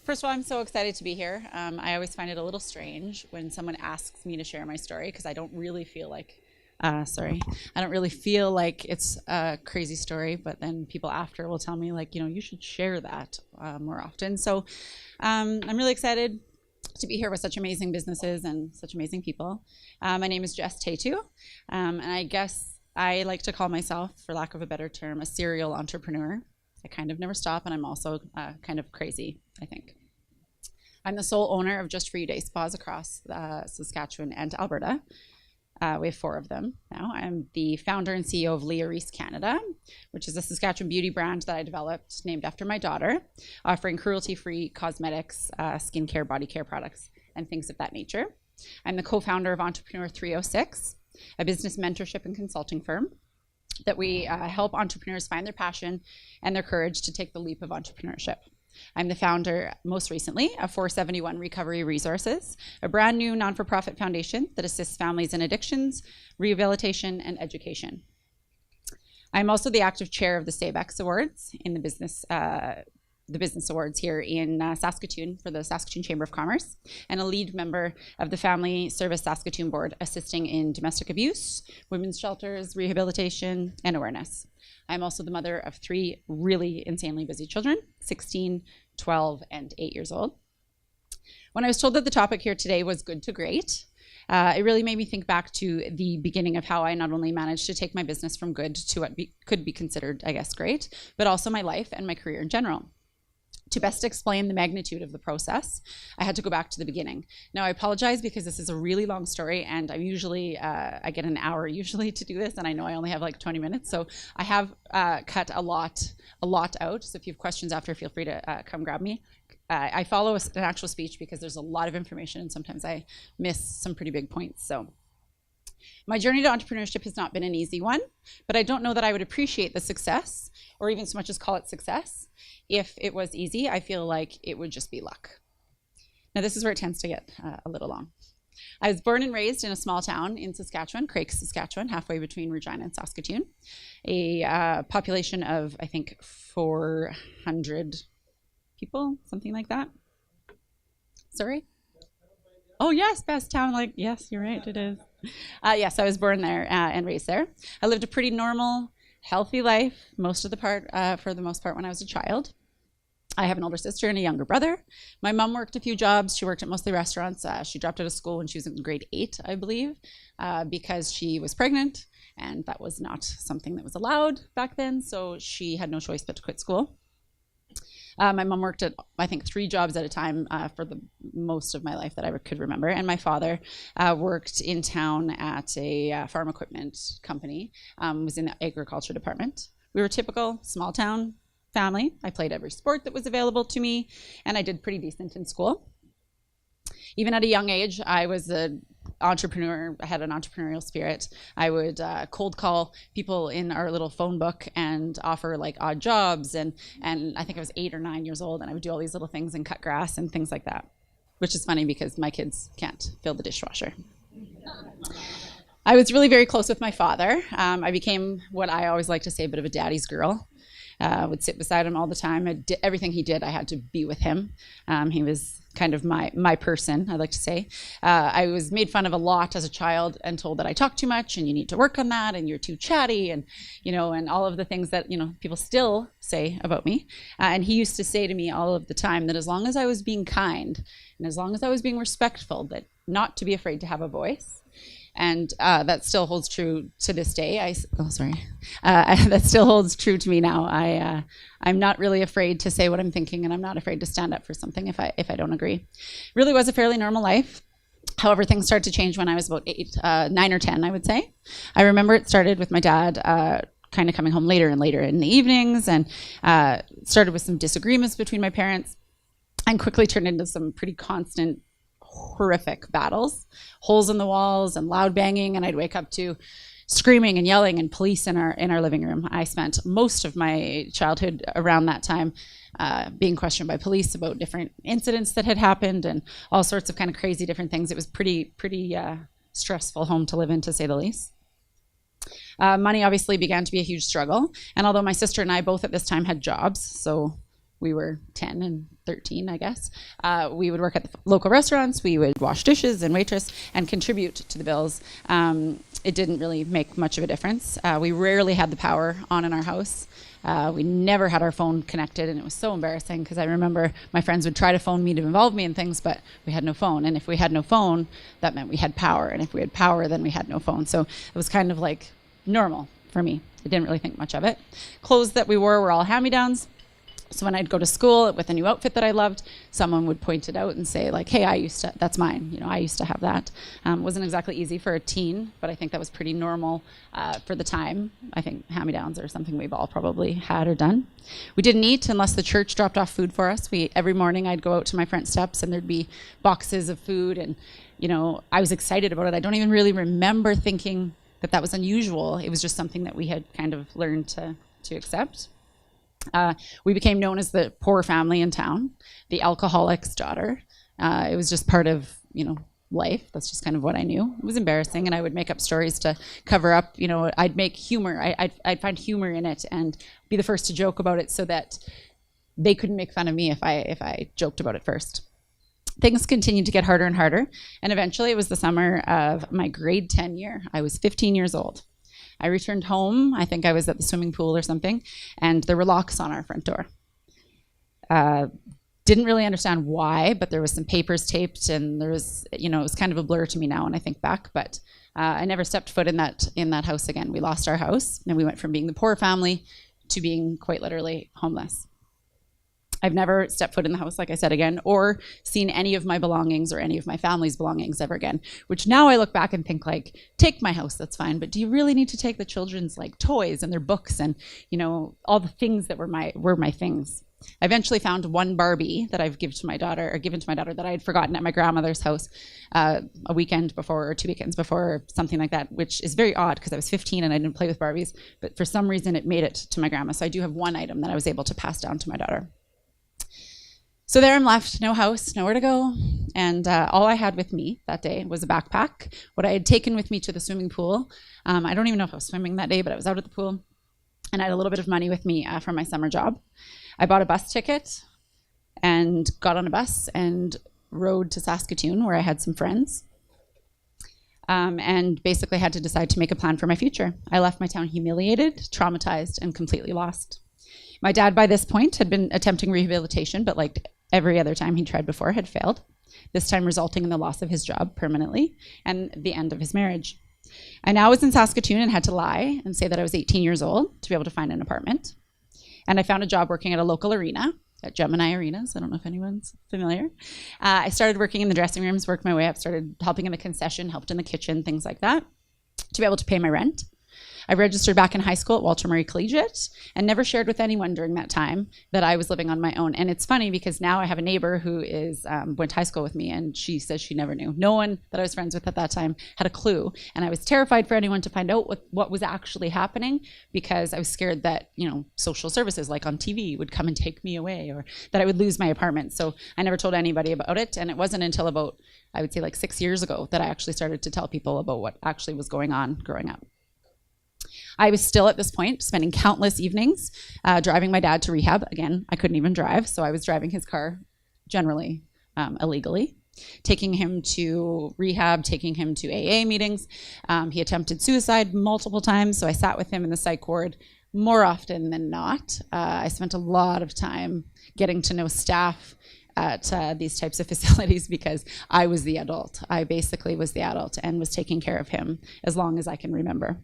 First of all, I'm so excited to be here. I always find it a little strange when someone asks me to share my story because I don't really feel like, I don't really feel like it's a crazy story, but then people after will tell me like, you should share that more often. So I'm really excited to be here with such amazing businesses and such amazing people. My name is Jess, and I guess I like to call myself, for lack of a better term, a serial entrepreneur. I kind of never stop, and I'm also kind of crazy, I think. I'm the sole owner of Just For You Day spas across Saskatchewan and Alberta. We have 4 of them now. I'm the founder and CEO of Reese Canada, which is a Saskatchewan beauty brand that I developed named after my daughter, offering cruelty-free cosmetics, skincare, body care products, and things of that nature. I'm the co-founder of Entrepreneur 306, a business mentorship and consulting firm that we help entrepreneurs find their passion and their courage to take the leap of entrepreneurship. I'm the founder, most recently, of 471 Recovery Resources, a brand new non-for-profit foundation that assists families in addictions, rehabilitation, and education. I'm also the active chair of the SABEX Awards in the business awards here in Saskatoon for the Saskatoon Chamber of Commerce, and a lead member of the Family Service Saskatoon Board, assisting in domestic abuse, women's shelters, rehabilitation, and awareness. I'm also the mother of 3 really insanely busy children, 16, 12, and 8 years old. When I was told that the topic here today was good to great, it really made me think back to the beginning of how I not only managed to take my business from good to what could be considered, I guess, great, but also my life and my career in general. To best explain the magnitude of the process, I had to go back to the beginning. Now, I apologize because this is a really long story, and I'm usually, I get an hour usually to do this, and I know I only have like 20 minutes, so I have cut a lot out. So if you have questions after, feel free to come grab me. I follow an actual speech because there's a lot of information, and sometimes I miss some pretty big points. So my journey to entrepreneurship has not been an easy one, but I don't know that I would appreciate the success, or even so much as call it success, if it was easy. I feel like it would just be luck. Now, this is where it tends to get a little long. I was born and raised in a small town in Saskatchewan, Craik, Saskatchewan, halfway between Regina and Saskatoon. A population of, I think, 400 people, something like that. Sorry? Oh, yes, best town. Like, yes, you're right, it is. Yes, I was born there and raised there. I lived a pretty normal, healthy life for the most part, when I was a child. I have an older sister and a younger brother. My mom worked a few jobs. She worked at mostly restaurants. She dropped out of school when she was in grade 8, I believe, because she was pregnant, and that was not something that was allowed back then, so she had no choice but to quit school. My mom worked at, I think, 3 jobs at a time for the most of my life that I could remember. And my father worked in town at a farm equipment company, was in the agriculture department. We were a typical small town family. I played every sport that was available to me, and I did pretty decent in school. Even at a young age, I was an entrepreneur. I had an entrepreneurial spirit. I would cold call people in our little phone book and offer like odd jobs. And I think I was 8 or 9 years old, and I would do all these little things and cut grass and things like that, which is funny because my kids can't fill the dishwasher. I was really very close with my father. I became what I always like to say, a bit of a daddy's girl. Would sit beside him all the time. Everything he did, I had to be with him. He was kind of my person, I like to say. I was made fun of a lot as a child and told that I talk too much and you need to work on that and you're too chatty and all of the things that people still say about me. And he used to say to me all of the time that as long as I was being kind and as long as I was being respectful, that not to be afraid to have a voice. And that still holds true to this day. That still holds true to me now. I'm not really afraid to say what I'm thinking, and I'm not afraid to stand up for something if I don't agree. It really was a fairly normal life. However, things started to change when I was about 9 or 10, I would say. I remember it started with my dad kind of coming home later and later in the evenings, and started with some disagreements between my parents, and quickly turned into some pretty constant horrific battles, holes in the walls and loud banging, and I'd wake up to screaming and yelling and police in our living room. I spent most of my childhood around that time being questioned by police about different incidents that had happened and all sorts of kind of crazy different things. It was pretty stressful home to live in, to say the least. Money obviously began to be a huge struggle, and although my sister and I both at this time had jobs, so we were 10 and 13, I guess. We would work at the local restaurants. We would wash dishes and waitress and contribute to the bills. It didn't really make much of a difference. We rarely had the power on in our house. We never had our phone connected, and it was so embarrassing because I remember my friends would try to phone me to involve me in things, but we had no phone. And if we had no phone, that meant we had power. And if we had power, then we had no phone. So it was kind of like normal for me. I didn't really think much of it. Clothes that we wore were all hand-me-downs. So when I'd go to school with a new outfit that I loved, someone would point it out and say like, hey, that's mine. I used to have that. Wasn't exactly easy for a teen, but I think that was pretty normal for the time. I think hand-me-downs are something we've all probably had or done. We didn't eat unless the church dropped off food for us. Every morning I'd go out to my front steps and there'd be boxes of food, and I was excited about it. I don't even really remember thinking that was unusual. It was just something that we had kind of learned to accept. We became known as the poor family in town, the alcoholic's daughter. It was just part of, life. That's just kind of what I knew. It was embarrassing, and I would make up stories to cover up. I'd make humor. I'd find humor in it and be the first to joke about it so that they couldn't make fun of me if I joked about it first. Things continued to get harder and harder, and eventually it was the summer of my grade 10 year. I was 15 years old. I returned home. I think I was at the swimming pool or something, and there were locks on our front door. Didn't really understand why, but there was some papers taped, and there was, it was kind of a blur to me now when I think back, but I never stepped foot in that house again. We lost our house, and we went from being the poor family to being quite literally homeless. I've never stepped foot in the house, like I said again, or seen any of my belongings or any of my family's belongings ever again, which now I look back and think like, take my house, that's fine, but do you really need to take the children's like toys and their books and, all the things that were my things? I eventually found one Barbie that I've given to my daughter that I had forgotten at my grandmother's house a weekend before or 2 weekends before, or something like that, which is very odd because I was 15 and I didn't play with Barbies, but for some reason it made it to my grandma. So I do have one item that I was able to pass down to my daughter. So there I'm left, no house, nowhere to go, and all I had with me that day was a backpack, what I had taken with me to the swimming pool. I don't even know if I was swimming that day, but I was out at the pool, and I had a little bit of money with me from my summer job. I bought a bus ticket and got on a bus and rode to Saskatoon, where I had some friends, and basically had to decide to make a plan for my future. I left my town humiliated, traumatized, and completely lost. My dad, by this point, had been attempting rehabilitation, but like every other time he tried before, had failed, this time resulting in the loss of his job permanently and the end of his marriage. I now was in Saskatoon and had to lie and say that I was 18 years old to be able to find an apartment. And I found a job working at a local arena, at Gemini Arenas. I don't know if anyone's familiar. I started working in the dressing rooms, worked my way up, started helping in the concession, helped in the kitchen, things like that, to be able to pay my rent. I registered back in high school at Walter Murray Collegiate and never shared with anyone during that time that I was living on my own. And it's funny because now I have a neighbor who went to high school with me, and she says she never knew. No one that I was friends with at that time had a clue. And I was terrified for anyone to find out what was actually happening, because I was scared that, social services like on TV would come and take me away, or that I would lose my apartment. So I never told anybody about it. And it wasn't until about, I would say like 6 years ago, that I actually started to tell people about what actually was going on growing up. I was still at this point spending countless evenings driving my dad to rehab. Again, I couldn't even drive, so I was driving his car generally illegally, taking him to rehab, taking him to AA meetings. He attempted suicide multiple times, so I sat with him in the psych ward more often than not. I spent a lot of time getting to know staff at these types of facilities because I was the adult. I basically was the adult and was taking care of him as long as I can remember.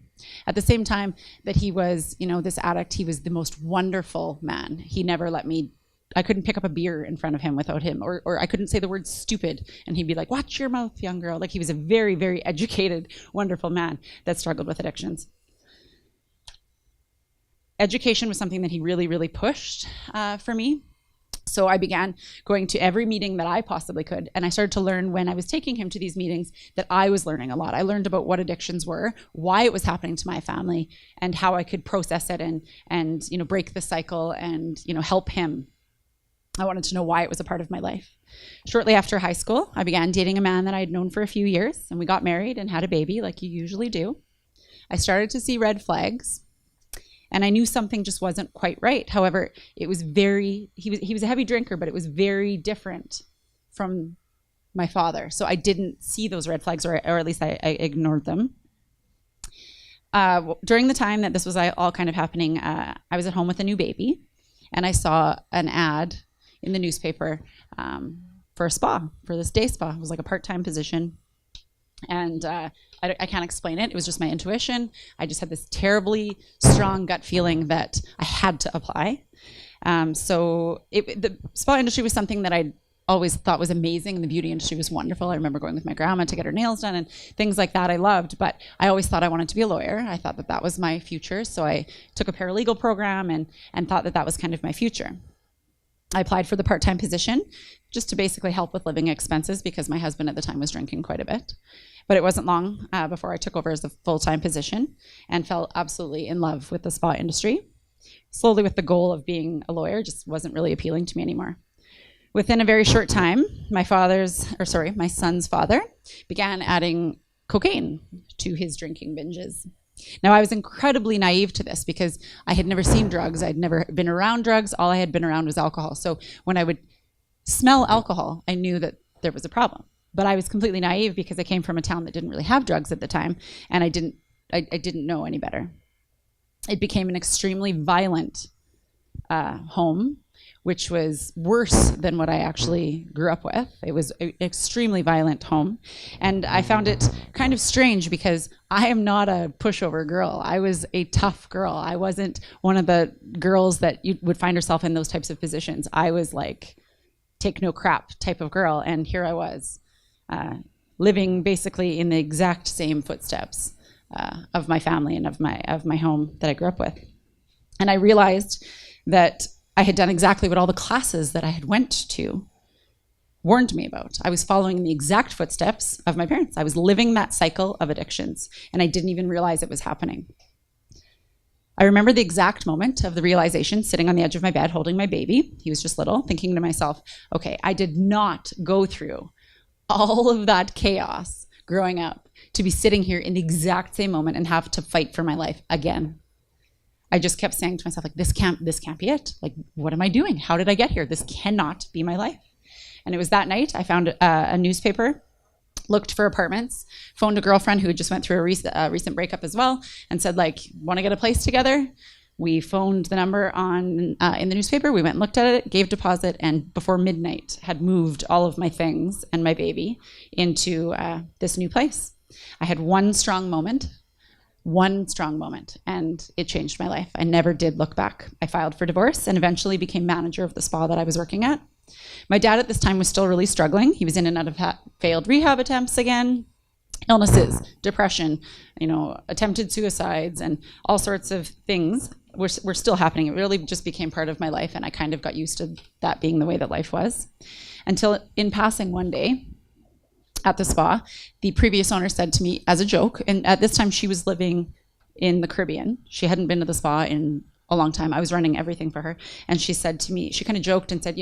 At the same time that he was, this addict, he was the most wonderful man. He never let me, I couldn't pick up a beer in front of him without him, or I couldn't say the word stupid and he'd be like, watch your mouth, young girl. Like, he was a very, very educated, wonderful man that struggled with addictions. Education was something that he really, really pushed for me. So I began going to every meeting that I possibly could, and I started to learn when I was taking him to these meetings that I was learning a lot. I learned about what addictions were, why it was happening to my family, and how I could process it and break the cycle and help him. I wanted to know why it was a part of my life. Shortly after high school, I began dating a man that I had known for a few years, and we got married and had a baby like you usually do. I started to see red flags. And I knew something just wasn't quite right. However, it was he was a heavy drinker, but it was very different from my father. So I didn't see those red flags, or at least I ignored them. During the time that this was all kind of happening, I was at home with a new baby, and I saw an ad in the newspaper for a spa, for this day spa. It was like a part-time position. And I can't explain it. It was just my intuition. I just had this terribly strong gut feeling that I had to apply. So the spa industry was something that I always thought was amazing, and the beauty industry was wonderful. I remember going with my grandma to get her nails done and things like that I loved, but I always thought I wanted to be a lawyer. I thought that that was my future, so I took a paralegal program and thought that that was kind of my future. I applied for the part-time position just to basically help with living expenses because my husband at the time was drinking quite a bit. But it wasn't long before I took over as the full-time position and fell absolutely in love with the spa industry. Slowly, with the goal of being a lawyer, just wasn't really appealing to me anymore. Within a very short time, my son's father began adding cocaine to his drinking binges. Now, I was incredibly naive to this because I had never seen drugs. I'd never been around drugs. All I had been around was alcohol. So when I would smell alcohol, I knew that there was a problem. But I was completely naive because I came from a town that didn't really have drugs at the time, and I didn't know any better. It became an extremely violent home, which was worse than what I actually grew up with. It was an extremely violent home. And I found it kind of strange because I am not a pushover girl. I was a tough girl. I wasn't one of the girls that you would find herself in those types of positions. I was like, take no crap type of girl. And here I was, living basically in the exact same footsteps of my family and of my home that I grew up with. And I realized that I had done exactly what all the classes that I had went to warned me about. I was following in the exact footsteps of my parents. I was living that cycle of addictions, and I didn't even realize it was happening. I remember the exact moment of the realization, sitting on the edge of my bed, holding my baby. He was just little, thinking to myself, okay, I did not go through all of that chaos growing up to be sitting here in the exact same moment and have to fight for my life again. I just kept saying to myself, like, this can't be it. Like, what am I doing? How did I get here? This cannot be my life. And it was that night I found a newspaper, looked for apartments, phoned a girlfriend who had just went through a recent breakup as well, and said, like, want to get a place together? We phoned the number in the newspaper. We went and looked at it, gave deposit, and before midnight had moved all of my things and my baby into this new place. I had one strong moment, and it changed my life. I never did look back. I filed for divorce and eventually became manager of the spa that I was working at. My dad at this time was still really struggling. He was in and out of failed rehab attempts again, illnesses, depression, attempted suicides, and all sorts of things were still happening. It really just became part of my life, and I kind of got used to that being the way that life was. Until in passing one day at the spa, the previous owner said to me as a joke, and at this time she was living in the Caribbean. She hadn't been to the spa in a long time. I was running everything for her. And she said to me, she kind of joked and said,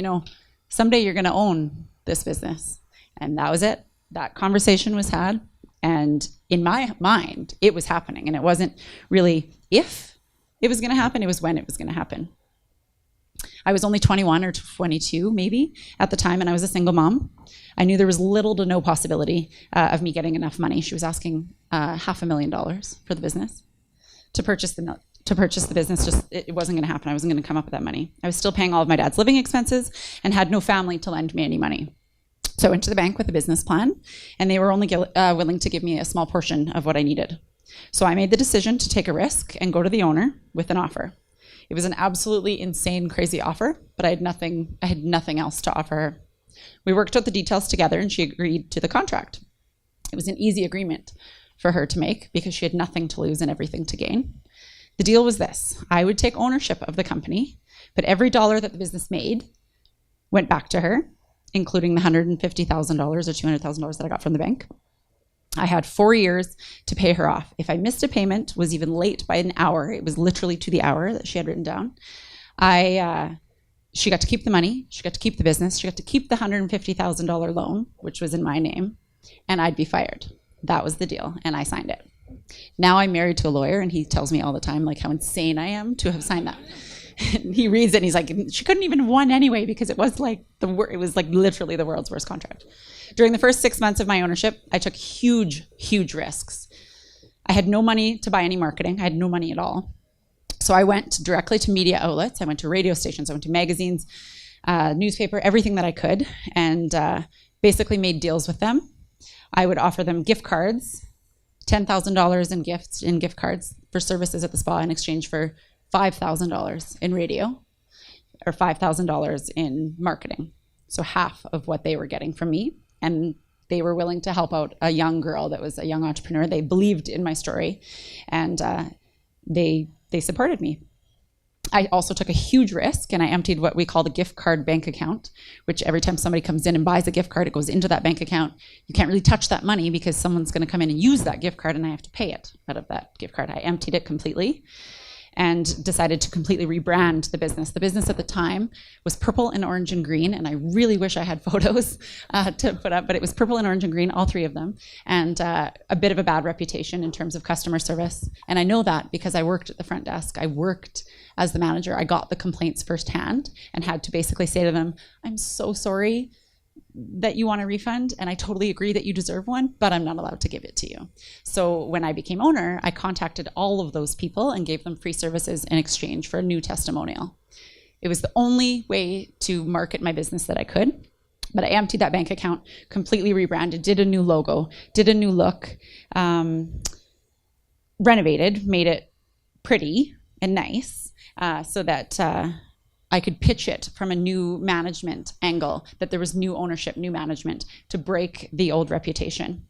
someday you're going to own this business. And that was it. That conversation was had. And in my mind, it was happening. And it wasn't really if it was going to happen, it was when it was going to happen. I was only 21 or 22 maybe at the time, and I was a single mom. I knew there was little to no possibility of me getting enough money. She was asking $500,000 for the business to purchase the business. Just it wasn't going to happen. I wasn't going to come up with that money. I was still paying all of my dad's living expenses and had no family to lend me any money. So I went to the bank with a business plan, and they were only willing to give me a small portion of what I needed. So I made the decision to take a risk and go to the owner with an offer. It was an absolutely insane, crazy offer, but I had nothing else to offer her. We worked out the details together, and she agreed to the contract. It was an easy agreement for her to make because she had nothing to lose and everything to gain. The deal was this: I would take ownership of the company, but every dollar that the business made went back to her, including the $150,000 or $200,000 that I got from the bank. I had 4 years to pay her off. If I missed a payment, was even late by an hour, it was literally to the hour that she had written down, she got to keep the money, she got to keep the business, she got to keep the $150,000 loan, which was in my name, and I'd be fired. That was the deal, and I signed it. Now I'm married to a lawyer, and he tells me all the time like how insane I am to have signed that. And he reads it and he's like, she couldn't even have won anyway, because it was like literally the world's worst contract. During the first 6 months of my ownership, I took huge risks. I had no money to buy any marketing. I had no money at all. So I went directly to media outlets. I went to radio stations. I went to magazines, newspaper, everything that I could, and basically made deals with them. I would offer them gift cards, $10,000 in gift cards for services at the spa in exchange for $5,000 in radio or $5,000 in marketing. So half of what they were getting from me. And they were willing to help out a young girl that was a young entrepreneur. They believed in my story, and they supported me. I also took a huge risk, and I emptied what we call the gift card bank account, which every time somebody comes in and buys a gift card, it goes into that bank account. You can't really touch that money because someone's going to come in and use that gift card, and I have to pay it out of that gift card. I emptied it completely and decided to completely rebrand the business. The business at the time was purple and orange and green, and I really wish I had photos to put up, but it was purple and orange and green, all three of them, and a bit of a bad reputation in terms of customer service. And I know that because I worked at the front desk. I worked as the manager. I got the complaints firsthand and had to basically say to them, I'm so sorry that you want a refund, and I totally agree that you deserve one, but I'm not allowed to give it to you. So when I became owner, I contacted all of those people and gave them free services in exchange for a new testimonial. It was the only way to market my business that I could, but I emptied that bank account, completely rebranded, did a new logo, did a new look, renovated, made it pretty and nice, so that I could pitch it from a new management angle, that there was new ownership, new management, to break the old reputation.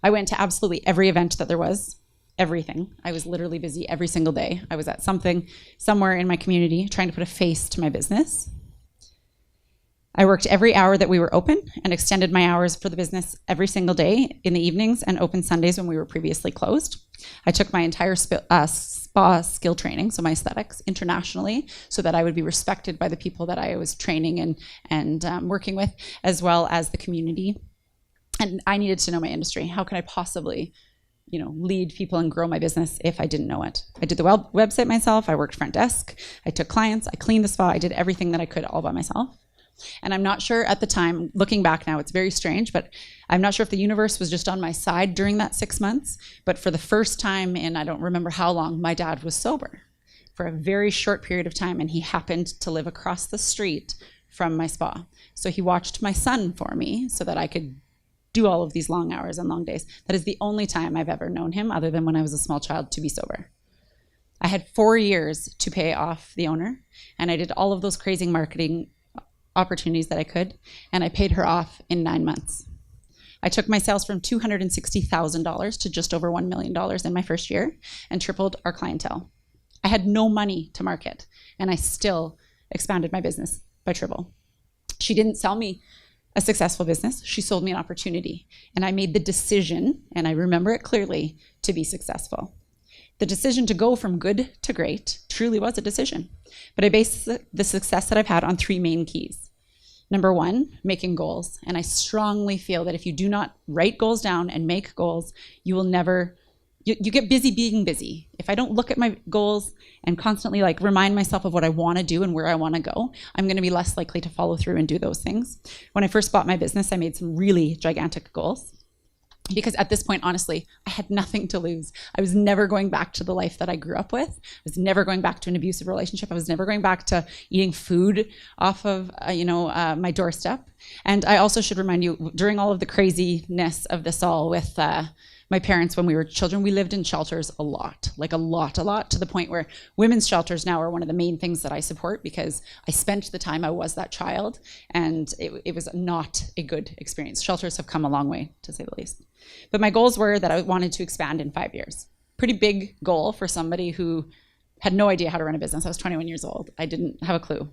I went to absolutely every event that there was, everything. I was literally busy every single day. I was at something, somewhere in my community, trying to put a face to my business. I worked every hour that we were open and extended my hours for the business every single day in the evenings and open Sundays when we were previously closed. I took my entire spa skill training, so my aesthetics, internationally, so that I would be respected by the people that I was training and working with, as well as the community. And I needed to know my industry. How could I possibly, lead people and grow my business if I didn't know it? I did the website myself. I worked front desk. I took clients. I cleaned the spa. I did everything that I could all by myself. And I'm not sure at the time, looking back now, it's very strange, but I'm not sure if the universe was just on my side during that 6 months, but for the first time in I don't remember how long, my dad was sober for a very short period of time, and he happened to live across the street from my spa. So he watched my son for me so that I could do all of these long hours and long days. That is the only time I've ever known him, other than when I was a small child, to be sober. I had 4 years to pay off the owner, and I did all of those crazy marketing opportunities that I could, and I paid her off in 9 months. I took my sales from $260,000 to just over $1 million in my first year and tripled our clientele. I had no money to market, and I still expanded my business by triple. She didn't sell me a successful business. She sold me an opportunity, and I made the decision, and I remember it clearly, to be successful. The decision to go from good to great truly was a decision, but I based the success that I've had on 3 main keys. Number 1, making goals. And I strongly feel that if you do not write goals down and make goals, you will never, you get busy being busy. If I don't look at my goals and constantly remind myself of what I want to do and where I want to go, I'm going to be less likely to follow through and do those things. When I first bought my business, I made some really gigantic goals. Because at this point, honestly, I had nothing to lose. I was never going back to the life that I grew up with. I was never going back to an abusive relationship. I was never going back to eating food off of, my doorstep. And I also should remind you, during all of the craziness of this all with my parents when we were children, we lived in shelters a lot, to the point where women's shelters now are one of the main things that I support, because I spent the time I was that child, and it was not a good experience. Shelters have come a long way, to say the least. But my goals were that I wanted to expand in 5 years. Pretty big goal for somebody who had no idea how to run a business. I was 21 years old. I didn't have a clue.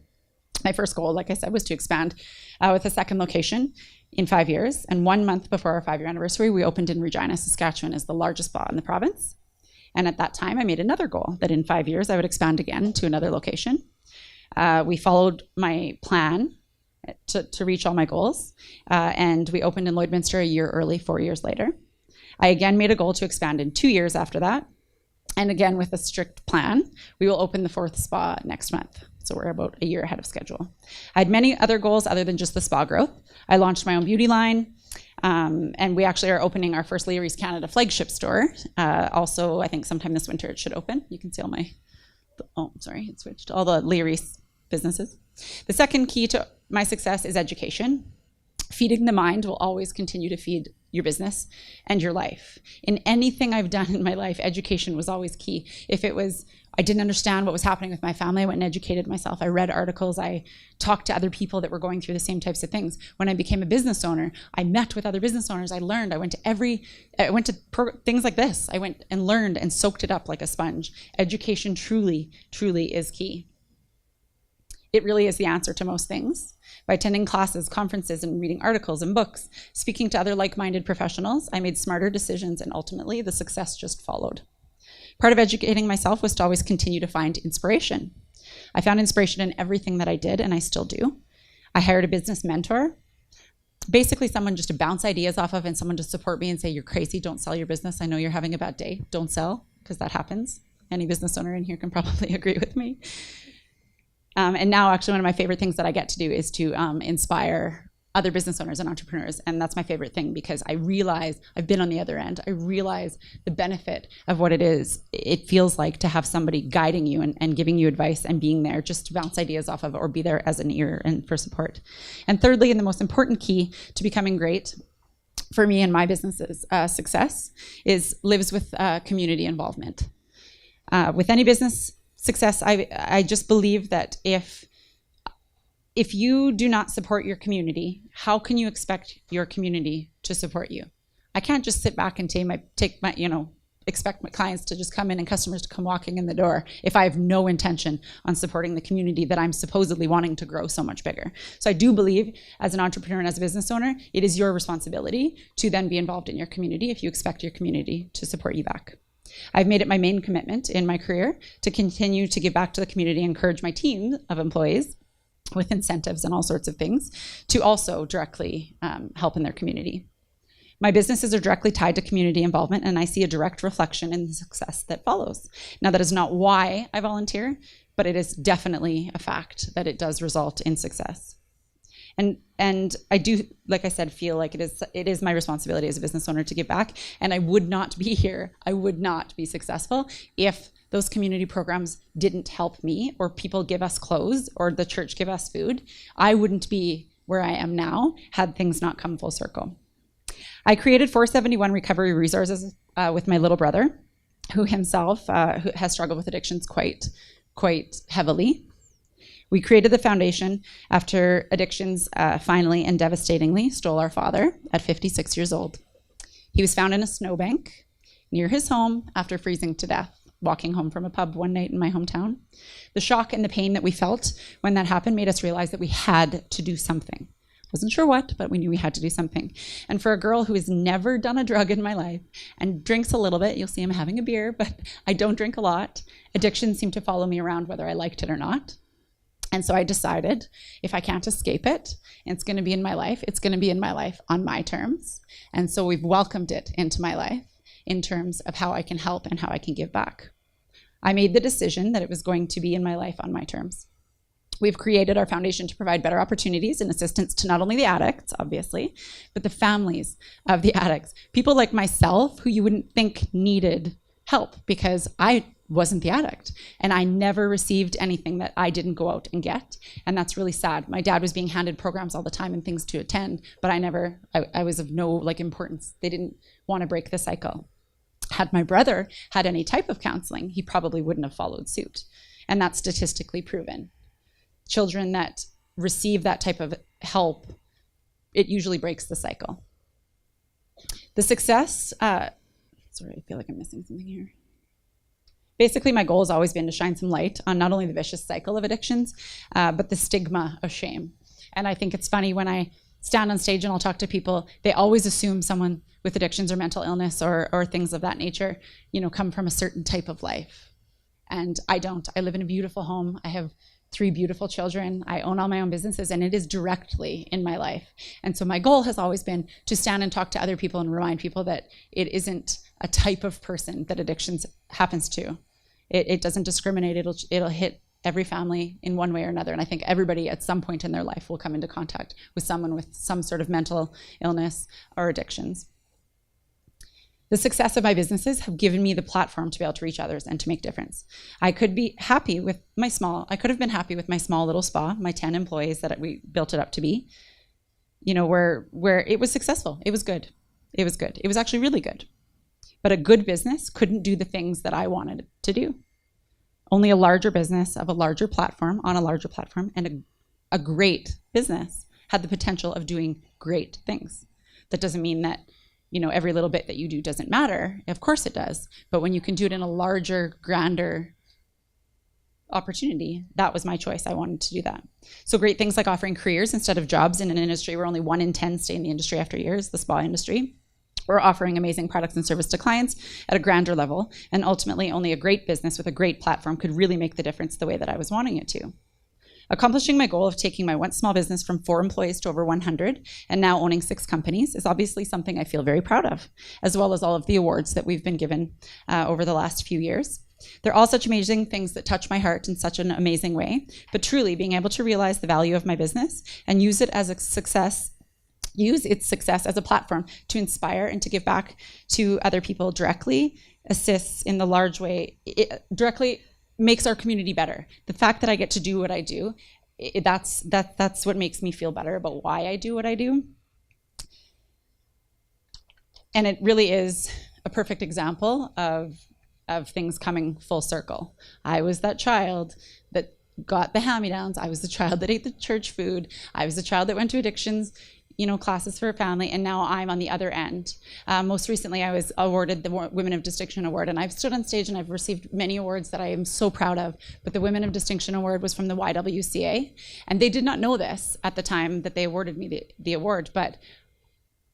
My first goal, like I said, was to expand with a second location in 5 years. And 1 month before our 5-year anniversary, we opened in Regina, Saskatchewan, as the largest spa in the province. And at that time, I made another goal that in 5 years, I would expand again to another location. We followed my plan to reach all my goals. And we opened in Lloydminster a year early, 4 years later. I again made a goal to expand in 2 years after that. And again, with a strict plan, we will open the 4th spa next month. So we're about a year ahead of schedule. I had many other goals other than just the spa growth. I launched my own beauty line, and we actually are opening our first Reese Canada flagship store. Also, I think sometime this winter it should open. You can see all my, oh, sorry, it switched. All the Reese businesses. The second key to my success is education. Feeding the mind will always continue to feed your business and your life. In anything I've done in my life, education was always key. If it was, I didn't understand what was happening with my family, I went and educated myself. I read articles, I talked to other people that were going through the same types of things. When I became a business owner, I met with other business owners, I learned, I went to things like this. I went and learned and soaked it up like a sponge. Education truly, truly is key. It really is the answer to most things. By attending classes, conferences, and reading articles and books, speaking to other like-minded professionals, I made smarter decisions, and ultimately the success just followed. Part of educating myself was to always continue to find inspiration. I found inspiration in everything that I did, and I still do. I hired a business mentor, basically someone just to bounce ideas off of and someone to support me and say, you're crazy, don't sell your business. I know you're having a bad day. Don't sell, because that happens. Any business owner in here can probably agree with me. And now actually one of my favorite things that I get to do is to inspire other business owners and entrepreneurs. And that's my favorite thing because I realize, I've been on the other end, I realize the benefit of what it feels like to have somebody guiding you and giving you advice and being there just to bounce ideas off of or be there as an ear and for support. And thirdly, and the most important key to becoming great for me and my business's success lives with community involvement. With any business success, I just believe that if you do not support your community, how can you expect your community to support you? I can't just sit back and expect my clients to just come in and customers to come walking in the door if I have no intention on supporting the community that I'm supposedly wanting to grow so much bigger. So I do believe as an entrepreneur and as a business owner, it is your responsibility to then be involved in your community if you expect your community to support you back. I've made it my main commitment in my career to continue to give back to the community and encourage my team of employees with incentives and all sorts of things to also directly help in their community. My businesses are directly tied to community involvement, and I see a direct reflection in the success that follows. Now, that is not why I volunteer, but it is definitely a fact that it does result in success. And I do, like I said, feel like it is my responsibility as a business owner to give back, and I would not be here, I would not be successful if those community programs didn't help me, or people give us clothes, or the church give us food. I wouldn't be where I am now had things not come full circle. I created 471 recovery resources with my little brother, who himself who has struggled with addictions quite heavily. We created the foundation after addictions finally and devastatingly stole our father at 56 years old. He was found in a snowbank near his home after freezing to death, walking home from a pub one night in my hometown. The shock and the pain that we felt when that happened made us realize that we had to do something. Wasn't sure what, but we knew we had to do something. And for a girl who has never done a drug in my life and drinks a little bit, you'll see I'm having a beer, but I don't drink a lot, addiction seemed to follow me around whether I liked it or not. And so I decided if I can't escape it, it's going to be in my life, it's going to be in my life on my terms. And so we've welcomed it into my life in terms of how I can help and how I can give back. I made the decision that it was going to be in my life on my terms. We've created our foundation to provide better opportunities and assistance to not only the addicts, obviously, but the families of the addicts. People like myself who you wouldn't think needed help because I wasn't the addict and I never received anything that I didn't go out and get. And that's really sad. My dad was being handed programs all the time and things to attend, but I was of no importance. They didn't want to break the cycle. Had my brother had any type of counseling, he probably wouldn't have followed suit. And that's statistically proven. Children that receive that type of help, it usually breaks the cycle. The success, sorry, I feel like I'm missing something here. Basically, my goal has always been to shine some light on not only the vicious cycle of addictions, but the stigma of shame. And I think it's funny when I stand on stage and I'll talk to people, they always assume someone with addictions or mental illness or things of that nature, come from a certain type of life. And I don't. I live in a beautiful home. I have 3 beautiful children. I own all my own businesses, and it is directly in my life. And so my goal has always been to stand and talk to other people and remind people that it isn't a type of person that addictions happens to. It doesn't discriminate. It'll hit every family in one way or another. And I think everybody at some point in their life will come into contact with someone with some sort of mental illness or addictions. The success of my businesses have given me the platform to be able to reach others and to make difference. I could have been happy with my small little spa, my 10 employees that we built it up to be, where it was successful. It was good. It was actually really good. But a good business couldn't do the things that I wanted it to do. Only a larger business of a larger platform on a larger platform and a great business had the potential of doing great things. That doesn't mean that every little bit that you do doesn't matter. Of course it does. But when you can do it in a larger, grander opportunity, that was my choice. I wanted to do that. So great things like offering careers instead of jobs in an industry where only 1 in 10 stay in the industry after years, the spa industry. Or offering amazing products and service to clients at a grander level. And ultimately, only a great business with a great platform could really make the difference the way that I was wanting it to. Accomplishing my goal of taking my once small business from 4 employees to over 100 and now owning 6 companies is obviously something I feel very proud of, as well as all of the awards that we've been given over the last few years. They're all such amazing things that touch my heart in such an amazing way, but truly being able to realize the value of my business and use its success as a platform to inspire and to give back to other people directly assists in the large way. It directly makes our community better. The fact that I get to do what I do, that's what makes me feel better about why I do what I do. And it really is a perfect example of things coming full circle. I was that child that got the hand-me-downs. I was the child that ate the church food. I was the child that went to addictions classes for a family, and now I'm on the other end. Most recently, I was awarded the Women of Distinction Award, and I've stood on stage and I've received many awards that I am so proud of, but the Women of Distinction Award was from the YWCA, and they did not know this at the time that they awarded me the award, but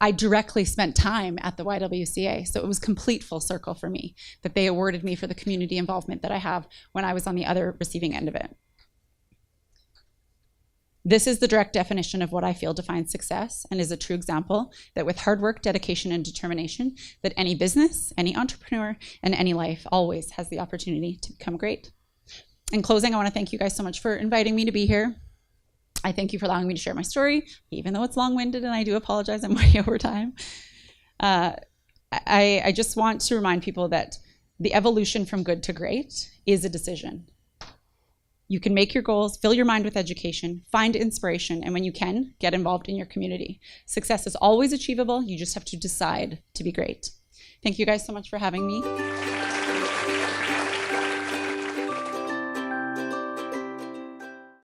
I directly spent time at the YWCA, so it was complete full circle for me that they awarded me for the community involvement that I have when I was on the other receiving end of it. This is the direct definition of what I feel defines success and is a true example that with hard work, dedication, and determination, that any business, any entrepreneur, and any life always has the opportunity to become great. In closing, I want to thank you guys so much for inviting me to be here. I thank you for allowing me to share my story, even though it's long-winded, and I do apologize, I'm way over time. I just want to remind people that the evolution from good to great is a decision. You can make your goals, fill your mind with education, find inspiration, and when you can, get involved in your community. Success is always achievable. You just have to decide to be great. Thank you guys so much for having me.